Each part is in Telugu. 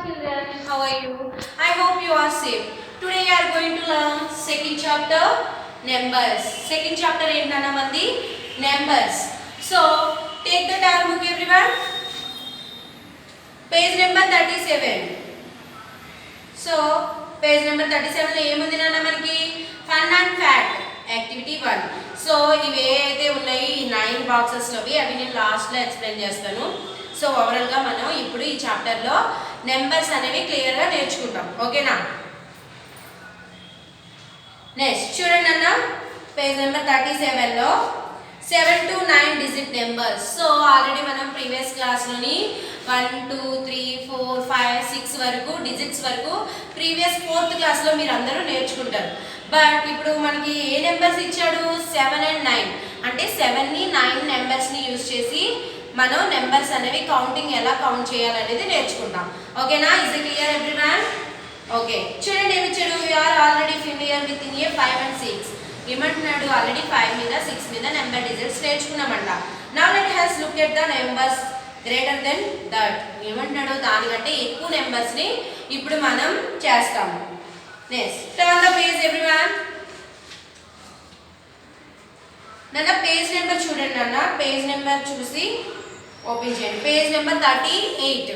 children, how are you? I hope you are safe. Today we are going to learn second chapter numbers. Second chapter ఏంటన్నా మంది numbers. So take the turn book everyone. Page number 37. So page number 37 లో ఏముంది నాన్న మనకి fun and fact activity 1. So ఇవి ఏదైతే ఉన్నాయి ఈ 9 బాక్సెస్ లోవి అవి నేను లాస్ట్ లో ఎక్స్ప్లెయిన్ చేస్తాను. సో ఓవరాల్ గా మనం ఇప్పుడు ఈ చాప్టర్ లో నెంబర్స్ అనేవి క్లియర్ గా నేర్చుకుంటాం. ఓకేనా? నెక్స్ట్ చూడండి అన్న పేజ్ నెంబర్ 37 లో 7 to 9 digit numbers. So already మనం ప్రీవియస్ క్లాస్ లోని 1 2 3 4 5 6 వరకు డిజిట్స్ వరకు ప్రీవియస్ 4th క్లాస్ లో మీరు అందరూ నేర్చుకుంటారు. బట్ ఇప్పుడు మనకి ఏ నెంబర్స్ ఇచ్చాడు 7 and 9 అంటే 7 ని 9 నెంబర్స్ ని యూజ్ చేసి మనం నెంబర్స్ అనేవి కౌంటింగ్ ఎలా కౌంట్ చేయాలనేది నేర్చుకుంటాం. ఓకేనా? Is it clear everyone? Okay చూడండి ఏమి ఇచ్చాడు. We are already familiar with in a 5 and 6. ఏమంటున్నాడు ఆల్రెడీ 5 మీద 6 మీద నెంబర్ డిజిట్స్ నేర్చుకున్నామంట. Now let us look at the numbers greater than that. ఏమంటున్నాడు దానికంటే ఎక్కువ నెంబర్స్ ని ఇప్పుడు మనం చేస్తాము. Next turn the page everyone. నన్న పేజ్ నెంబర్ చూడండి అన్న. పేజ్ నెంబర్ చూసి ఓపెన్ చేయండి. Page number 38.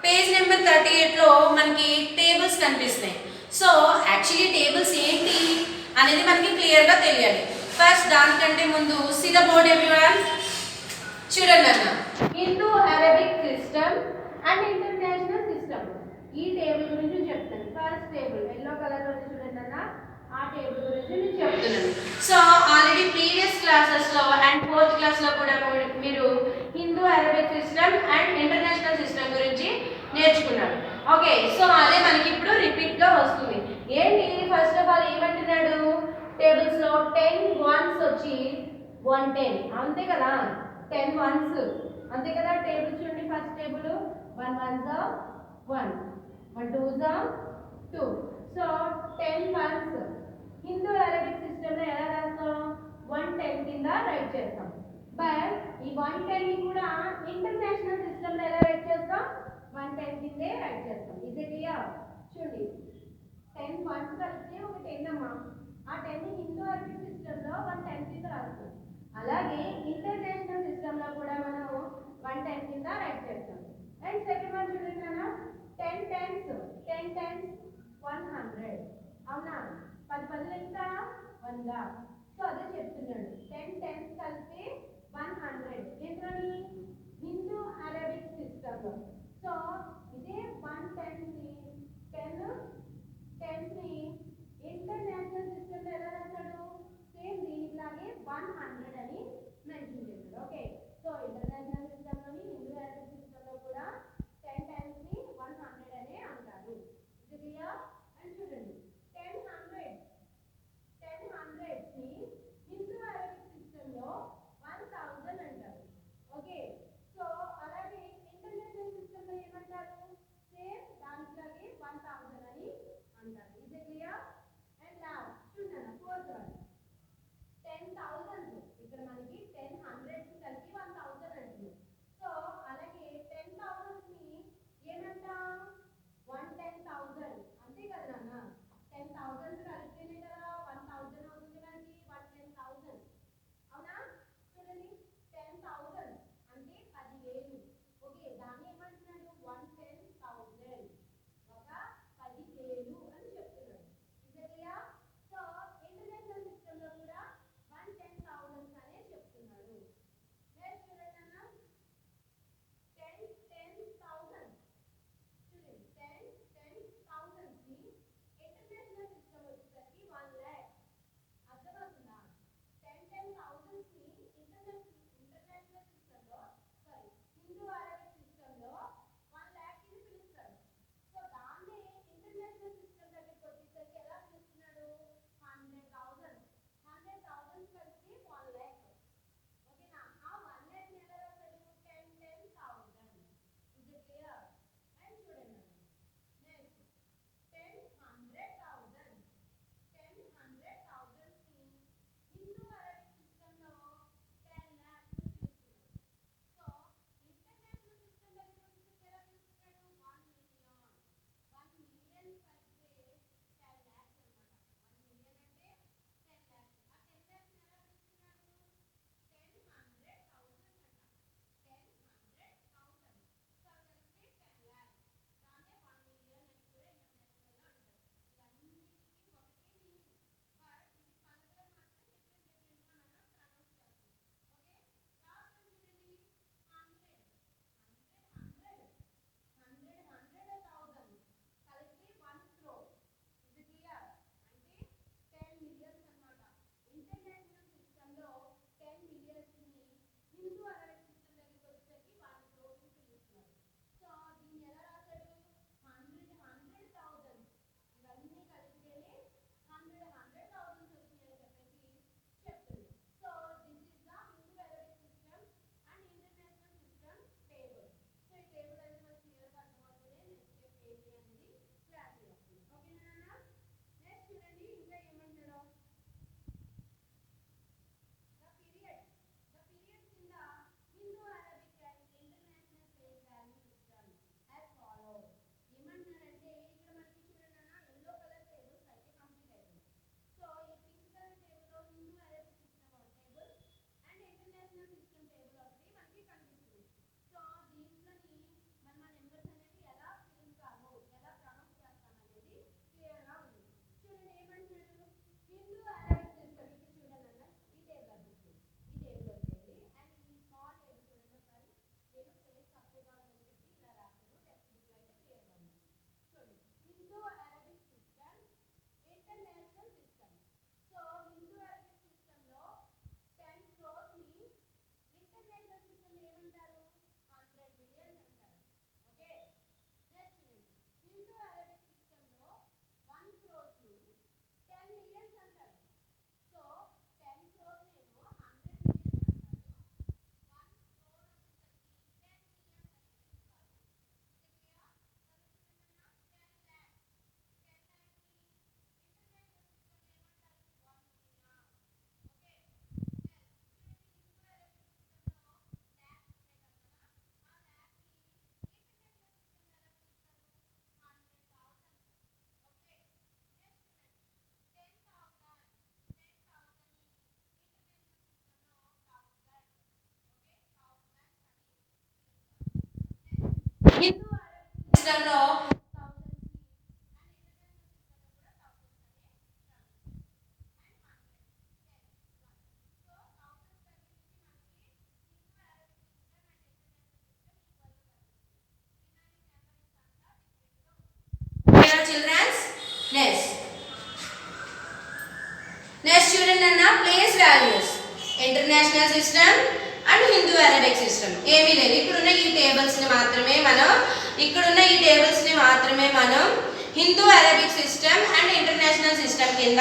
పేజ్ నెంబర్ 38 లో మనకి టేబుల్స్ కనిపిస్తున్నాయి. సో యాక్చువల్లీ టేబుల్స్ ఏంటి అనేది మనకి క్లియర్ గా తెలియాలి. ఫస్ట్ దానికంటే ముందు సీ ద బోర్డ్ ఎవ్రీవన్. చూడండి అన్న Hindu Arabic system and international system. ఈ టేబుల్ గురించి చెప్తాను. ఫస్ట్ టేబుల్ ఎల్లో కలర్ లో చూడండి అన్న. ఆ టేబుల్ గురించి నేను చెప్తున్నాను. సో ఆల్రెడీ ప్రీవియస్ క్లాసెస్ లో అండ్ 4th క్లాస్ లో కూడా మీరు Hindu Arabic system and international system గురించి నేర్చుకున్నారు. ఓకే సో అదే మనకి ఇప్పుడు రిపీట్ గా వస్తుంది. ఏంటి ఫస్ట్ ఆఫ్ ఆల్ ఏమంటున్నాడు టేబుల్స్ లో 10 వన్స్ వచ్చి 110 అంతే కదా. 10 వన్స్ అంతే కదా. టేబుల్ చూడండి. ఫస్ట్ టేబుల్ 1 1 జా 1 1 2 జా 2. So 10 once Hindu Arabic system లో ఎలా రాస్తాం 110 కింద రైట్ చేస్తాం. బట్ ఈ 110 ని కూడా ఇంటర్నేషనల్ సిస్టమ్ లో ఎలా రైట్ చేస్తాం 110 కిందే రైట్ చేస్తాం. ఇది క్లియర్? చూడండి 10 వన్స్ కలిపితే ఒక 10 అమ్మా. ఆ 10 ని హిందూ అరబిక్ సిస్టమ్ లో 110 కింద రాస్తాం. అలాగే ఇంటర్నేషనల్ సిస్టమ్ లో కూడా మనం 110 కింద రైట్ చేస్తాం. అండ్ సెకండ్ వన్ చూడండి అన్న 10 టెన్స్ 100. అవునా? 10 10 ఎంత 100. సో అదే చెప్తున్నాడు 10 టెన్స్ కలిపి 100 ఏంటని హిందూ అరబిక్ సిస్టమ్ లో. సో ఇదే 110 ని 10 ని ఇంటర్నేషనల్ సిస్టమ్ లో ఎలా రాస్తాడు సేమ్ దీనిలాగే 100 అని మెన్షన్ చేశాడు. ఓకే సో ఇంటర్నేషనల్ సిస్టమ్ లోని హిందూ అరబిక్ సిస్టమ్ లో కూడా 10 టైమ్స్ ని 100 అనే అంటారు. ఇది క్లియర్? అండ్ చూడండి 10 హండ్రెడ్స్ ని హిందూ అరబిక్ సిస్టమ్ లో 1000 అంటారు. ఓకే సో అలాగే ఇంటర్నేషనల్ సిస్టమ్ లో ఏమంటారు సేమ్ హిందూ సిస్టంలో చిల్డ్రన్స్ నెక్స్ట్ చూడండి అన్న place values international system and Hindu Arabic system ఏమీ లేదు. ఇక్కడున్న ఈ టేబుల్స్ని మాత్రమే మనం Hindu Arabic system and international system కింద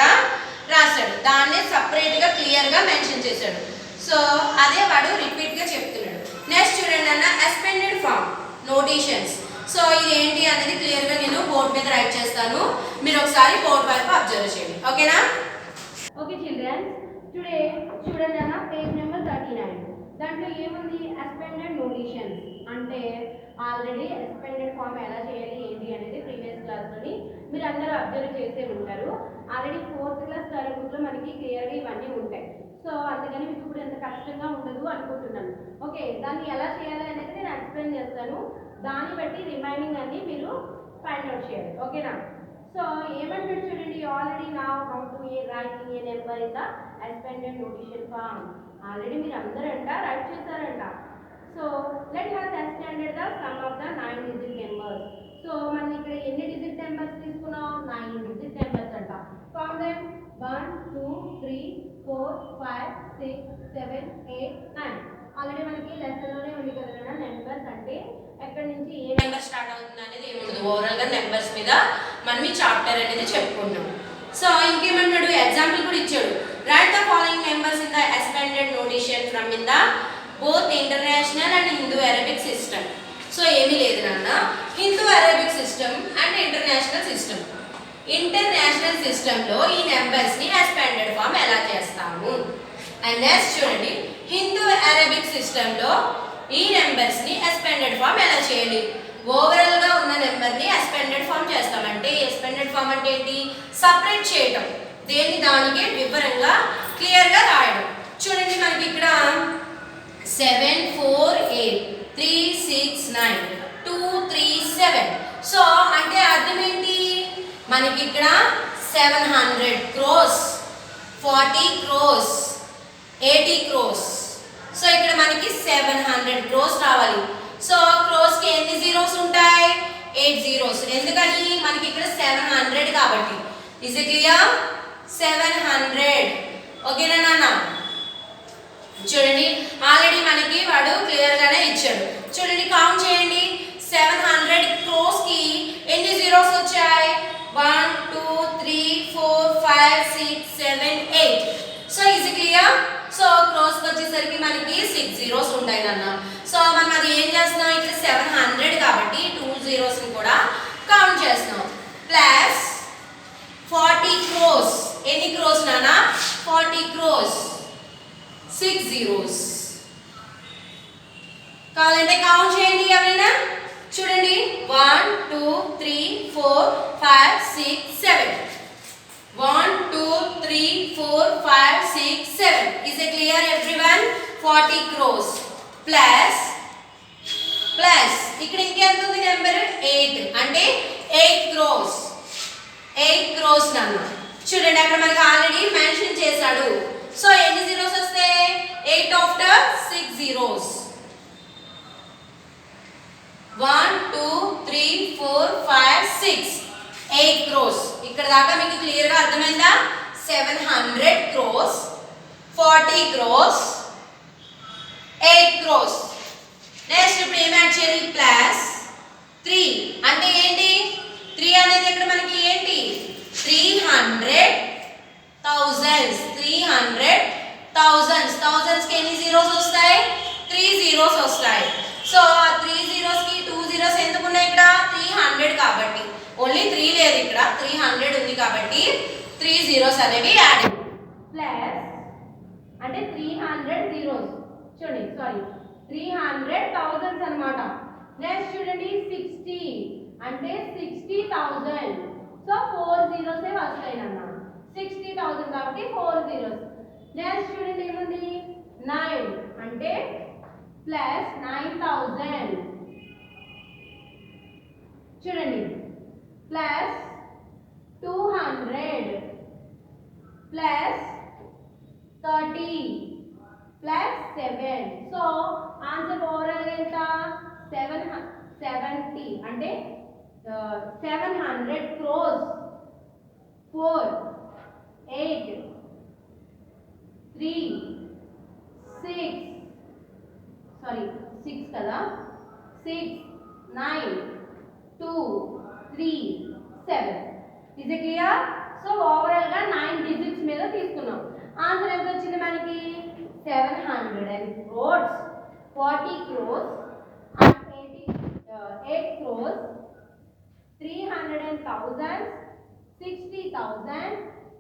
రాశాడు. దాన్ని సపరేట్గా క్లియర్గా మెన్షన్ చేశాడు. సో అదే వాడు రిపీట్గా చెప్తున్నాడు. నెక్స్ట్ చూడండి అన్న ఎక్స్పెండెడ్ ఫామ్ నోటేషన్స్. సో ఇది ఏంటి అనేది క్లియర్గా నేను బోర్డు మీద రైట్ చేస్తాను. మీరు ఒకసారి బోర్డు వైపు అబ్జర్వ్ చేయండి. ఓకేనా? ఓకే చిల్డ్రన్స్, టుడే చూడండి అన్న పేజ్ నెంబర్ 39. దాంట్లో ఏముంది? ఎక్స్పెండెడ్ నోటేషన్స్ అంటే ఆల్రెడీ ఎక్స్పెండెడ్ ఫామ్ ఎలా చేయాలి ఏంటి అనేది ప్రీవియస్ క్లాస్లోని మీరు అందరూ అబ్జర్వ్ చేసే ఉంటారు. ఆల్రెడీ 4th క్లాస్ థర్డ్ బుక్లో మనకి క్లియర్గా ఇవన్నీ ఉంటాయి. సో అందుకని మీకు ఇప్పుడు ఎంత కష్టంగా ఉండదు అనుకుంటున్నాను. ఓకే, దాన్ని ఎలా చేయాలి అనేది నేను ఎక్స్ప్లెయిన్ చేస్తాను. దాన్ని బట్టి రిమైనింగ్ అన్ని మీరు ఫైండ్ అవుట్ చేయాలి. ఓకేనా? సో ఏమంటాడు చూడండి, ఆల్రెడీ నా how to writing a number in the expanded notation form. Already మీరు అందరంట రైట్ చేశారంట. So let us extended the sum of the 9 digit numbers. సో మనం ఇక్కడ ఎన్ని డిజిట్ నెంబర్స్ తీసుకున్నాం? 9 డిజిట్ నెంబర్స్ అంట. Count them 1 2 3 4 5 6 7 8 9. ఆల్రెడీ మనకి లెసన్ లోనే ఉంది కదా నెంబర్స్ అంటే ఎక్కడి నుంచి ఏ నెంబర్ స్టార్ట్ అవుతుంది అనేది ఏముండదు. ఓవరాల్ గా నెంబర్స్ మీద మనం ఈ చాప్టర్ అనేది చెప్పుకుంటాం. సో ఇంకేమంటాడు, ఎగ్జాంపుల్ కూడా ఇచ్చాడు. Right the following numbers in the expanded notation from in the both international and Hindu Arabic system. So ఏమీ లేదు నాన్న, Hindu Arabic system and international system. International సిస్టంలో ఈ నెంబర్స్ ని ఎక్స్పెండెడ్ ఫామ్ ఎలా చేస్తాము అండ్ నెక్స్ట్ చూడండి, హిందూ అరబిక్ సిస్టంలో ఈ నెంబర్స్ ని ఎక్స్పెండెడ్ ఫామ్ ఎలా చేయాలి. ఓవరాల్ గా ఉన్న నెంబర్ ని ఎక్స్పెండెడ్ ఫామ్ చేస్తామంటే ఎక్స్పెండెడ్ ఫామ్ అంటే ఏంటి? సపరేట్ చేయడం, దేని దానికి వివరంగా క్లియర్ గా రాయడం. చూడండి మనకి ఇక్కడ 7 4 8 3 6 9 2 3 7. సో అంటే అర్థం ఏంటి? మనకి ఇక్కడ 700 crores 40 crores 80 crores. సో ఇక్కడ మనకి 700 crores రావాలి. సో క్రోస్ కి ఎన్ని జీరోస్ ఉంటాయి? 8 జీరోస్. ఎందుకని? మనకి ఇక్కడ 700 కాబట్టి. Is it clear? 700. ఓకేనా నాన్న? చూడండి ఆల్రెడీ మనకి వాడు క్లియర్ గానే ఇచ్చాడు. చూడండి కౌంట్ చేయండి. 700 crores కి ఎన్ని జీరోస్ వచ్చాయి? 1 2 3 4 5 6 7 8. So is clear? So crores వచ్చేసరికి మనకి 6 జీరోస్ ఉంటాయి నాన్న. సో మనం అది ఏం చేస్తున్నాం? ఇక్కడ 700 కాబట్టి 2 జీరోస్ ని కూడా కౌంట్ చేస్తున్నాం. Plus 40 crores. ఎన్ని క్రోస్ నాన్న? 40 crores. 6 జీరోస్. కావాలంటే కౌంట్ చేయండి ఎవరైనా. చూడండి 1 2 3 4 5 6 7. 1 2 3 4 5 6 7. Is it clear everyone? 40 crores. Plus ఇక్కడ ఇంకెంత ఉంది నెంబర్? 8. అంటే 8 crores. 8 crores నాన్న. చూడండి అక్కడ మనకి ఆల్రెడీ మెన్షన్ చేశాడు. సో ఎన్ని జీరోస్ వస్తాయి? 8 ఆఫ్టర్ 6 జీరోస్. 1 2 3 4 5 6 8 crores. ఇక్కడ దాకా మీకు క్లియర్ గా అర్థమైందా? 700 crores 40 crores 8 crores. నెక్స్ట్ ఇప్పుడు ఏం యాడ్ చేయాలి? ప్లస్ 3. అంటే ఏంటి? 3 అనేది ఇక్కడ మనకి ఏంటి? 300 thousands. 300 thousands. thousands కి ఎన్ని జీరోస్ వస్తాయి? 3 జీరోస్ వస్తాయి. సో 3 జీరోస్ కి 2 జీరోస్ ఎందుకు ఉన్నాయి ఇక్కడ? 300 కాబట్టి. ఓన్లీ 3 లేదు ఇక్కడ, 300 ఉంది కాబట్టి 3 జీరోస్ అనేవి యాడ్. ప్లస్ అంటే 300 జీరోస్. చూడండి సారీ 300 thousands అన్నమాట. నెక్స్ట్ చూడండి 60 అంటే 60,000. సో 4 జీరోసే వస్తాయి అన్న. 60,000 కాబట్టి 4 జీరోస్. నెక్స్ట్ చూడండి ఏముంది? 9 అంటే ప్లస్ 9,000. చూడండి plus 200 plus 30 plus 7. So answer overall ఎంత 770 అంటే 700 crores. 4 8 3 6 సారీ 6 కదా 6 9 2 3 7. Is it clear? So overall గా 9 డిజిట్స్ మీద తీసుకున్నాం. ఆన్సర్ ఎంత వచ్చింది మనకి 700 crores, 40 crores and 8 crores, 300,000, 60,000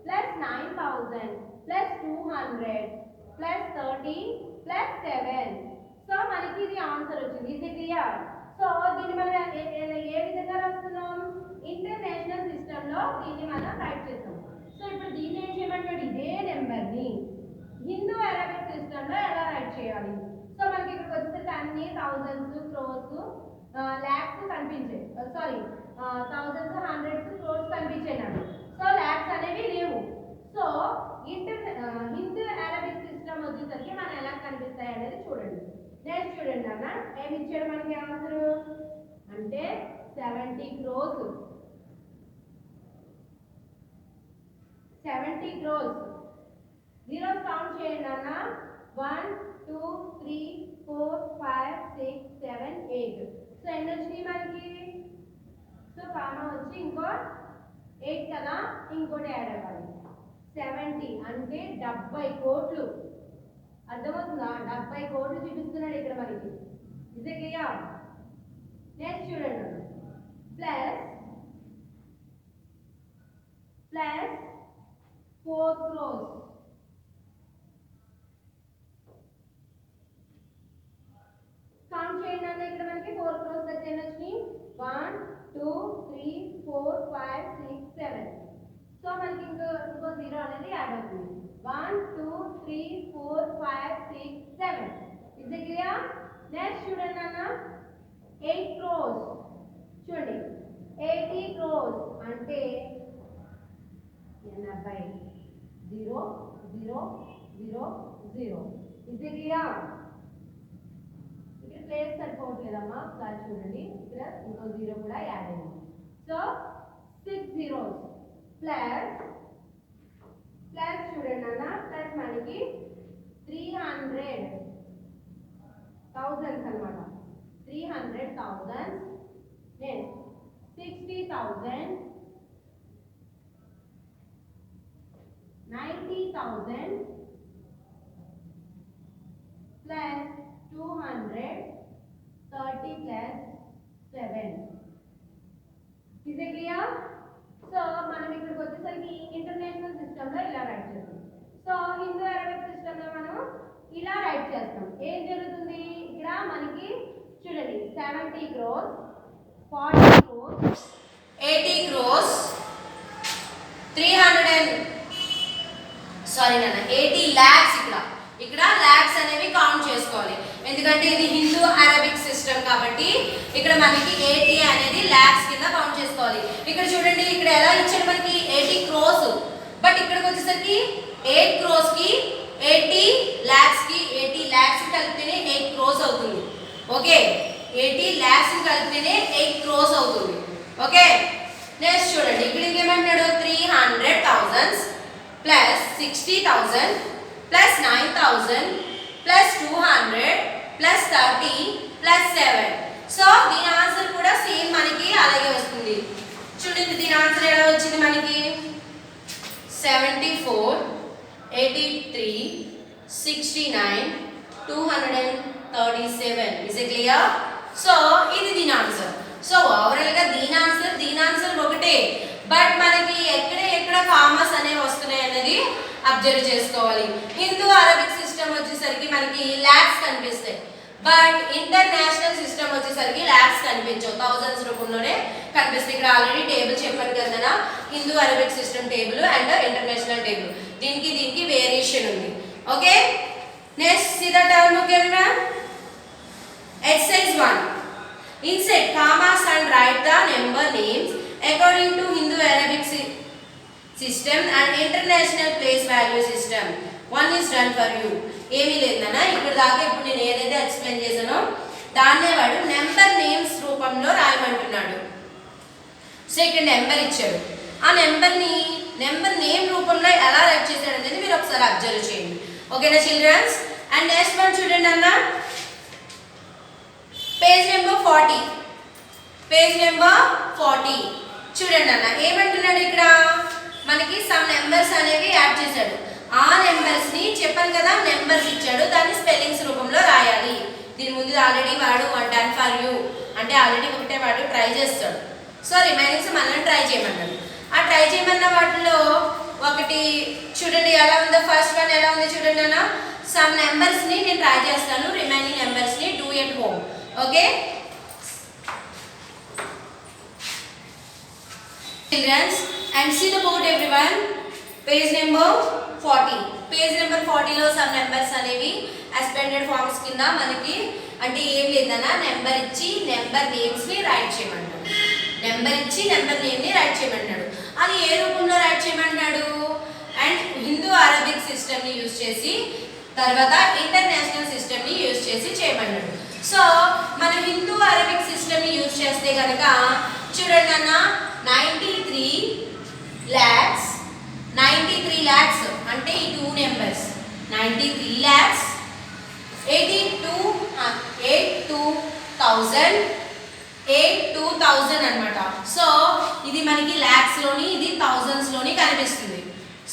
plus 9,000 plus 200 plus 30 plus 7. So మనకి ఇది ఆన్సర్ వచ్చింది. ఇది క్లియర్? సో దీన్ని మనం ఏ విధంగా రాస్తున్నాం? ఇంటర్నేషనల్ సిస్టమ్ లో దీన్ని మనం రైట్ చేస్తాం. సో ఇప్పుడు దీన్ని ఏం చేయమంటాడు? ఇదే నెంబర్ ని హిందూ అరబిక్ సిస్టమ్ లో ఎలా రైట్ చేయాలి? సో మనకి ఇక్కడికి వచ్చేసరికి అన్ని థౌజండ్స్, క్రోర్స్, లాక్స్ కనిపించాయి. సారీ థౌజండ్స్, హండ్రెడ్స్, క్రోర్స్ కనిపించాయి. సో లాక్స్ అనేవి లేవు. సో హిందూ అరబిక్ సిస్టమ్ వచ్చేసరికి మనం ఎలా కనిపిస్తాయి అనేది చూడండి. నెక్స్ట్ చూడండి అన్న ఏమి ఇచ్చాడు మనకి ఆన్సర్ అంటే 70 crores. 70 crores. జీరోస్ కౌంట్ చేయండి అన్న. 1 2 3 4 5 6 7 8. సో ఎన్ని వచ్చినాయి మనకి? సో కామా వచ్చి ఇంకో 8 కదా, ఇంకోటి యాడ్ అవ్వాలి. 70 అంటే 70 కోట్లు. అర్థమవుతుందా? 70 కోట్లు చూపిస్తున్నాడు ఇక్కడ మనకి. ఇదే క్లియర్? నెక్స్ట్ చూడండి ప్లస్ 4 crores. కౌంట్ చేయండి అన్న. ఇక్కడ మనకి 4 crores దగ్గర ఎన్ని వచ్చినాయి? 1 2 3 4 5 6 7. సో మనకి ఇంకో 0 అనేది యాడ్ అవుతుంది. 1 2 3 4 5 6 7. Is it clear? నెక్స్ట్ చూడండి అన్న 8 crores. చూడండి 80 crores అంటే 80 0 0 0 0. Is it clear? ఇక్కడ ప్లేస్ సరిపోవట్లేదమ్మా, ఒకసారి చూడండి. ఇక్కడ ఇంకో 0 కూడా యాడ్ అయింది. సో 6 zeros ప్లస్ చూడండి అన్న ప్లస్ మనకి 300,000 అన్నమాట. 300,000 next 60,000 90,000 plus 200 30 plus 7. Is it clear? So మనం ఇక్కడికి వచ్చేసరికి ఇంటర్నేషనల్ సిస్టమ్ లో ఇలా రైట్ చేస్తాం. సో హిందూ అరబిక్ సిస్టమ్ లో మనం ఇలా రైట్ చేస్తాం. ఏం జరుగుతుంది ఇక్కడ మనకి చూడండి 70 crores, 40 crores, 80 crores, 80 lakhs. ఇక్కడ లాక్స్ అనేవి కౌంట్ చేసుకోవాలి, ఎందుకంటే ఇది హిందూ అరబిక్ సిస్టమ్ కాబట్టి ఇక్కడ మనకి 80 అనేది లాక్స్ కింద కౌంట్ చేసుకోవాలి. ఇక్కడ చూడండి ఇక్కడ ఎలా ఇచ్చాడు మనకి 80 crores, బట్ ఇక్కడికి వచ్చేసరికి 8 crores కి 80 lakhs కి 80 lakhs కలిపితేనే 8 crores అవుతుంది. ఓకే, 80 lakhs కలిపితేనే 8 crores అవుతుంది. ఓకే, నెక్స్ట్ చూడండి ఇక్కడ ఇంకేమంటున్నాడు 300,000 plus 60,000 plus 9,000 plus 200 plus 30 plus 7. So దీని ఆన్సర్ కూడా సేమ్ మనకి అలాగే వస్తుంది. చూడండి దీని ఆన్సర్ ఎలా వచ్చింది మనకి 74 83 69 237. Is it clear? సో ఇది దీని ఆన్సర్. సో ఓవరాల్ గా దీని ఆన్సర్ ఒకటే, బట్ మనకి ఎక్కడ కామర్స్ అనేవి వస్తున్నాయి అనేది అబ్జర్వ్ చేసుకోవాలి. హిందూ అరబిక్ సిస్టమ్ వచ్చేసరికి మనకి లాక్స్ కనిపిస్తాయి, బట్ ఇంటర్నేషనల్ సిస్టమ్ వచ్చేసరికి లాక్స్ కనిపించవు, థౌజండ్స్ రూపంలోనే కనిపిస్తాయి. ఇక్కడ ఆల్రెడీ టేబుల్ చెప్పాను కదా, Hindu Arabic system table and international table, దీనికి వేరియేషన్ ఉంది. Okay, next see the term. Okay, exercise 1. Insert commas and write the number names according to Hindu-Arabic system and international place value system. One is done for you. ఏమీ లేదన్నా ఇక్కడ దాకా ఇప్పుడు నేను ఏదైతే ఎక్స్ప్లెయిన్ చేశానో దాన్నే వాడు నెంబర్ నేమ్స్ రూపంలో రాయమంటున్నాడు. సో ఇక్కడ నెంబర్ ఇచ్చాడు, ఆ నెంబర్ నేమ్ రూపంలో ఎలా రైట్ చేశాడు అనేది మీరు ఒకసారి అబ్జర్వ్ చేయండి. ఓకేనా చిల్డ్రన్స్? అండ్ నెక్స్ట్ వన్ చూడండి అన్న, పేజ్ నెంబర్ 40. పేజ్ నెంబర్ 40 చూడండి అన్న, ఏమంటున్నాడు ఇక్కడ మనకి సమ్ నెంబర్స్ అనేవి యాడ్ చేశాడు. ఆ నెంబర్స్ ని చెప్పాను కదా, నెంబర్స్ ఇచ్చాడు, దాన్ని స్పెల్లింగ్స్ రూపంలో రాయాలి. దీని ముందు ఆల్రెడీ వాడు డన్ ఫర్ యూ అంటే ఆల్రెడీ ఒకటే వాడు ట్రై చేస్తాడు. సో రిమైనింగ్స్ మళ్ళీ ట్రై చేయమన్నాడు. ఆ ట్రై చేయమన్న వాటిలో ఒకటి చూడండి ఎలా ఉందో, ఫస్ట్ వన్ ఎలా ఉంది చూడండి అన్న, సమ్ నెంబర్స్ ని నేను ట్రై చేస్తాను, రిమైనింగ్ నెంబర్స్ ని do at home. Okay childrens, and see the board everyone. Page number 40. Page number 40లో సమ్ నెంబర్స్ అనేవి అస్పెండెడ్ ఫార్మ్స్ కింద మనకి అంటే ఏం లేదన్నా నెంబర్ ఇచ్చి నెంబర్ నేమ్స్ ని రైట్ చేయమన్నాడు. నెంబర్ ఇచ్చి నెంబర్ నేమ్ ని రైట్ చేయమన్నాడు. అది ఏ రూపంలో రైట్ చేయమన్నాడు? అండ్ హిందూ అరబిక్ సిస్టమ్ ని యూజ్ చేసి తర్వాత ఇంటర్నేషనల్ సిస్టమ్ ని యూజ్ చేసి చేయమన్నాడు. సో మన హిందూ అరబిక్ సిస్టమ్ ని యూజ్ చేస్తే కనుక చూడండి అన్న, 93 lakhs అంటే ఈ టూ నెంబర్స్ 93 lakhs 82,000 అన్నమాట. సో ఇది మనకి లాక్స్ లోని, ఇది థౌజండ్స్ లోని కనిపిస్తుంది.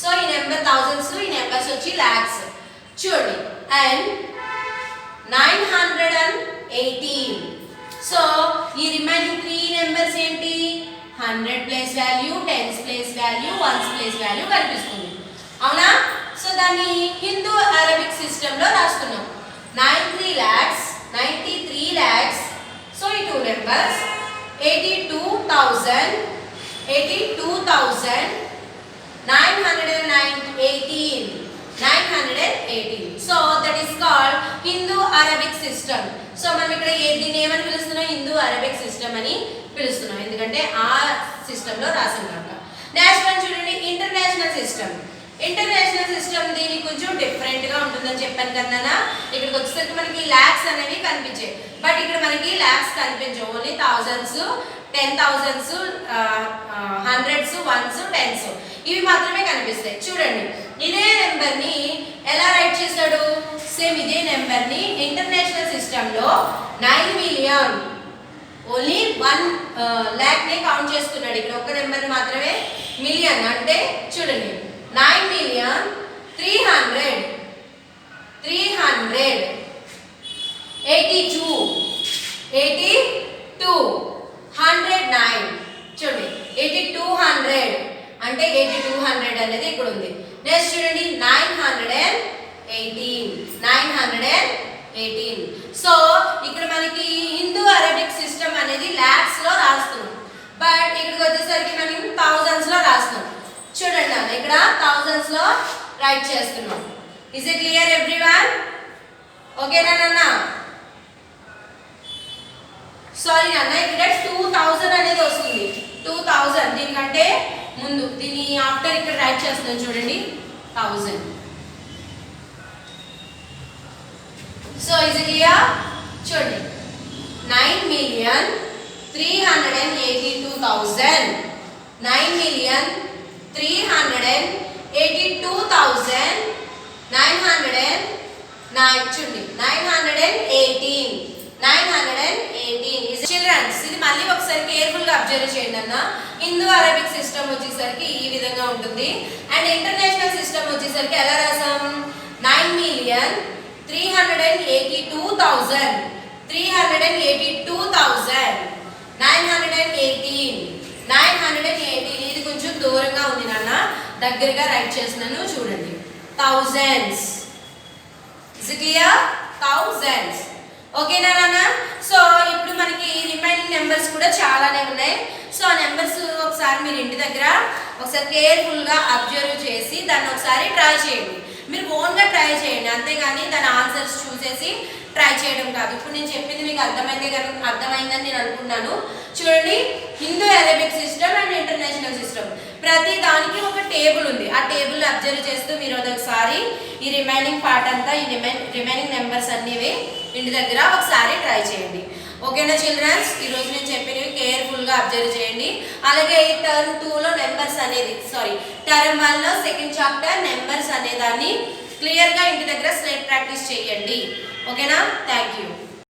సో ఈ నెంబర్ థౌజండ్స్, ఈ నెంబర్స్ వచ్చి లాక్స్ చూడండి. అండ్ 918. సో ఈ రిమైనింగ్ 3 నెంబర్స్ ఏంటి? 100 place value, 10s place value, 1s place value కనిపిస్తుంది. అవునా? సో దాన్ని హిందూ అరబిక్ సిస్టమ్ లో రాస్తున్నాం. 93 lakhs. సో ఈ two numbers 82,918. So that is called Hindu Arabic system. So మనం ఇక్కడ దీన్ని ఏమని పిలుస్తున్నాం? హిందూ అరబిక్ సిస్టమ్ అని పిలుస్తున్నాం, ఎందుకంటే ఆ సిస్టమ్ లో రాసాం కనుక. నెక్స్ట్ వన్ చూడండి, ఇంటర్నేషనల్ సిస్టమ్. ఇంటర్నేషనల్ సిస్టమ్ దీనికి కొంచెం డిఫరెంట్ గా ఉంటుందని చెప్పాను కదా. ఇక్కడికి వచ్చేసరికి మనకి లాక్స్ అనేవి కనిపించాయి, బట్ ఇక్కడ మనకి లాక్స్ కనిపించవు. Only thousands, 10,000s, 100s, 1s, 10s ఇవి మాత్రమే కనిపిస్తాయి. చూడండి, ఇదే నెంబర్ ని ఎలా రైట్ చేశాడు? సేమ్ ఇదే నెంబర్ ని ఇంటర్నేషనల్ సిస్టమ్ లో 9 మిలియన్, ఓన్లీ 1 lakh ని కౌంట్ చేసుకున్నాడు. ఇక్కడ ఒక్క నెంబర్ మాత్రమే మిలియన్ అంటే చూడండి, 9,382,109 చూడండి, 8200 అంటే 8200 అనేది ఇక్కడ ఉంది. నెక్స్ట్ చూడండి, 918. సో ఇక్కడ మనకి హిందూ అరబిక్ సిస్టమ్ అనేది లాక్స్ లో రాస్తున్నాం, బట్ ఇక్కడికి వచ్చేసరికి మనం థౌజండ్స్ లో రాస్తున్నాం. చూడండి అన్న, ఇక్కడ థౌజండ్స్ లో రైట్ చేస్తున్నాం. Is it clear everyone? ఓకేనా నాన్న? సారీ నాన్న, ఇక్కడ 2000 అనేది వస్తుంది. 2000 దీనికంటే ముందు, దీని ఆఫ్టర్ ఇక్కడ రైట్ చేస్తున్నాం చూడండి, 1000. So is it clear? చూడండి, 9,382,000, 9,382,909 చూడండి, 918. చిల్డ్రన్స్, ఇది మళ్ళీ ఒకసారి కేర్ఫుల్ గా అబ్జర్వ్ చేయండి అన్న. హిందూ అరబిక్ సిస్టమ్ వచ్చేసరికి ఈ విధంగా ఉంటుంది, అండ్ ఇంటర్నేషనల్ సిస్టమ్ వచ్చేసరికి ఎలా రాసాం? 9,382,918. ఇది కొంచెం దూరంగా ఉంది నాన్న, దగ్గరగా రైట్ చేస్తున్నాను చూడండి, థౌజండ్స్. థౌజండ్స్. ఓకేనా నాన్న? సో ఇప్పుడు మనకి రిమైనింగ్ నెంబర్స్ కూడా చాలానే ఉన్నాయి. సో ఆ నెంబర్స్ ఒకసారి మీరు ఇంటి దగ్గర ఒకసారి కేర్ఫుల్గా అబ్జర్వ్ చేసి దాన్ని ఒకసారి ట్రై చేయండి. మీరు ఓన్గా ట్రై చేయండి, అంతేగాని దాని ఆన్సర్స్ చూసేసి ట్రై చేయడం కాదు. ఇప్పుడు నేను చెప్పింది మీకు అర్థమైందని నేను అనుకున్నాను. చూడండి, Hindu Arabic system and international system, ప్రతి దానికి ఒక టేబుల్ ఉంది. ఆ టేబుల్ అబ్జర్వ్ చేస్తూ మీరు ఒకసారి ఈ రిమైనింగ్ పార్ట్ అంతా, ఈ రిమైనింగ్ నెంబర్స్ అన్నివి ఇంటి దగ్గర ఒకసారి ట్రై చేయండి. ఓకేనా చిల్డ్రన్స్? ఈరోజు నేను చెప్పినవి కేర్ఫుల్గా అబ్జర్వ్ చేయండి. అలాగే ఈ టర్మ్ 2లో నెంబర్స్ అనేది టర్మ్ 1లో సెకండ్ చాప్టర్ నెంబర్స్ అనే దాన్ని క్లియర్గా ఇంటి దగ్గర స్లేట్ ప్రాక్టీస్ చేయండి. ఓకేనా? Thank you.